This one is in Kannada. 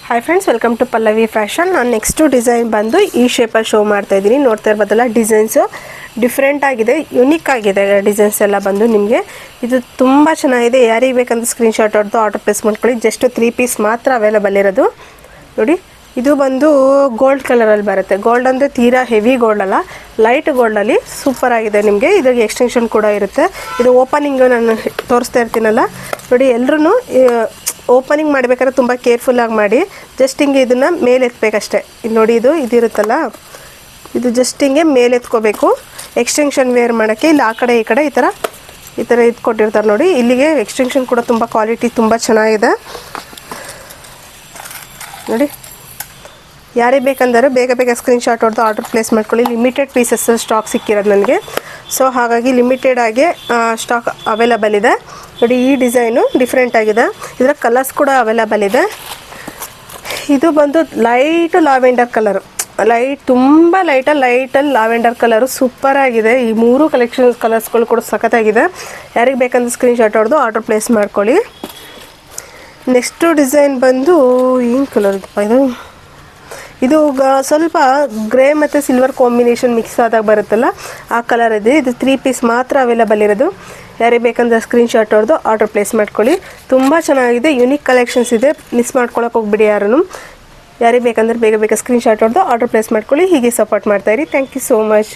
Hi friends, welcome to Pallavi fashion. ನಾನು ನೆಕ್ಸ್ಟು ಡಿಸೈನ್ ಬಂದು ಈ ಶೇಪಲ್ಲಿ ಶೋ ಮಾಡ್ತಾ ಇದ್ದೀನಿ. ನೋಡ್ತಾ ಇರ್ಬೋದಲ್ಲ, ಡಿಸೈನ್ಸು ಡಿಫ್ರೆಂಟ್ ಆಗಿದೆ, ಯುನಿಕ್ ಆಗಿದೆ. ಡಿಸೈನ್ಸ್ ಎಲ್ಲ ಬಂದು ನಿಮಗೆ ಇದು ತುಂಬ ಚೆನ್ನಾಗಿದೆ. ಯಾರಿಗೆ ಬೇಕಂತ ಸ್ಕ್ರೀನ್ಶಾಟ್ ಹೊಡೆದು ಆರ್ಡರ್ ಪ್ಲೇಸ್ ಮಾಡ್ಕೊಳ್ಳಿ. ಜಸ್ಟ್ 3 ಪೀಸ್ ಮಾತ್ರ ಅವೈಲೇಬಲ್ ಇರೋದು. ನೋಡಿ, ಇದು ಬಂದು ಗೋಲ್ಡ್ ಕಲರಲ್ಲಿ ಬರುತ್ತೆ. ಗೋಲ್ಡ್ ಅಂದರೆ ತೀರಾ ಹೆವಿ ಗೋಲ್ಡ್ ಅಲ್ಲ, ಲೈಟ್ ಗೋಲ್ಡಲ್ಲಿ ಸೂಪರ್ ಆಗಿದೆ. ನಿಮಗೆ ಇದ್ರಿಗೆ ಎಕ್ಸ್ಟೆನ್ಷನ್ ಕೂಡ ಇರುತ್ತೆ. ಇದು ಓಪನಿಂಗು ನಾನು ತೋರಿಸ್ತಾ ಇರ್ತೀನಲ್ಲ, ನೋಡಿ ಎಲ್ಲರೂ ಓಪನಿಂಗ್ ಮಾಡಬೇಕಾದ್ರೆ ತುಂಬ ಕೇರ್ಫುಲ್ಲಾಗಿ ಮಾಡಿ. ಜಸ್ಟ್ ಹಿಂಗೆ ಇದನ್ನು ಮೇಲೆ ಎತ್ತಬೇಕಷ್ಟೆ. ಇದು ನೋಡಿ, ಇದಿರುತ್ತಲ್ಲ, ಇದು ಜಸ್ಟ್ ಹಿಂಗೆ ಮೇಲೆ ಎತ್ಕೋಬೇಕು. ಎಕ್ಸ್ಟೆನ್ಷನ್ ವೇರ್ ಮಾಡೋಕ್ಕೆ ಇಲ್ಲಿ ಆ ಕಡೆ ಈ ಕಡೆ ಈ ಥರ ಇಟ್ಕೊಟ್ಟಿರ್ತಾರೆ ನೋಡಿ. ಇಲ್ಲಿಗೆ ಎಕ್ಸ್ಟೆನ್ಷನ್ ಕೂಡ ತುಂಬ ಕ್ವಾಲಿಟಿ ತುಂಬ ಚೆನ್ನಾಗಿದೆ ನೋಡಿ. ಯಾರಿಗೆ ಬೇಕಂದರೆ ಬೇಗ ಸ್ಕ್ರೀನ್ಶಾಟ್ ಹೊಡೆದು ಆರ್ಡರ್ ಪ್ಲೇಸ್ ಮಾಡ್ಕೊಳ್ಳಿ. ಲಿಮಿಟೆಡ್ ಪೀಸಸ್ ಸ್ಟಾಕ್ ಸಿಕ್ಕಿರೋದು ನನಗೆ, ಸೊ ಹಾಗಾಗಿ ಲಿಮಿಟೆಡ್ ಆಗಿ ಸ್ಟಾಕ್ ಅವೈಲಬಲ್ ಇದೆ. ನೋಡಿ, ಈ ಡಿಸೈನು ಡಿಫ್ರೆಂಟ್ ಆಗಿದೆ. ಇದರ ಕಲರ್ಸ್ ಕೂಡ ಅವೈಲಬಲ್ ಇದೆ. ಇದು ಬಂದು ಲೈಟ್ ಲಾವೆಂಡರ್ ಕಲರು, ತುಂಬ ಲೈಟಲ್ಲಿ ಲಾವೆಂಡರ್ ಕಲರು ಸೂಪರ್ ಆಗಿದೆ. ಈ 3 ಕಲರ್ಸ್ಗಳು ಕೂಡ ಸಖತ್ತಾಗಿದೆ. ಯಾರಿಗೆ ಬೇಕಂದ್ರೆ ಸ್ಕ್ರೀನ್ಶಾಟ್ ಹೊಡೆದು ಆರ್ಡರ್ ಪ್ಲೇಸ್ ಮಾಡ್ಕೊಳ್ಳಿ. ನೆಕ್ಸ್ಟು ಡಿಸೈನ್ ಬಂದು ಏನು ಕಲರ್ ಇದು ಸ್ವಲ್ಪ ಗ್ರೇ ಮತ್ತು ಸಿಲ್ವರ್ ಕಾಂಬಿನೇಷನ್ ಮಿಕ್ಸ್ ಆದಾಗ ಬರುತ್ತಲ್ಲ, ಆ ಕಲರ್ ಇದೆ. ಇದು 3 ಪೀಸ್ ಮಾತ್ರ ಅವೈಲಬಲ್ ಇರೋದು. ಯಾರಿಗೆ ಬೇಕಂದ್ರೆ ಸ್ಕ್ರೀನ್ಶಾಟ್ ಹೊಡೆದು ಆರ್ಡರ್ ಪ್ಲೇಸ್ ಮಾಡ್ಕೊಳ್ಳಿ. ತುಂಬ ಚೆನ್ನಾಗಿದೆ, ಯುನಿಕ್ ಕಲೆಕ್ಷನ್ಸ್ ಇದೆ. ಮಿಸ್ ಮಾಡ್ಕೊಳಕ್ಕೆ ಹೋಗ್ಬಿಡಿ ಯಾರೂ. ಯಾರಿಗೆ ಬೇಕಂದ್ರೆ ಬೇಗ ಸ್ಕ್ರೀನ್ಶಾಟ್ ಹೊಡೆದು ಆರ್ಡರ್ ಪ್ಲೇಸ್ ಮಾಡ್ಕೊಳ್ಳಿ. ಹೀಗೆ ಸಪೋರ್ಟ್ ಮಾಡ್ತಾಯಿರಿ. Thank you so much.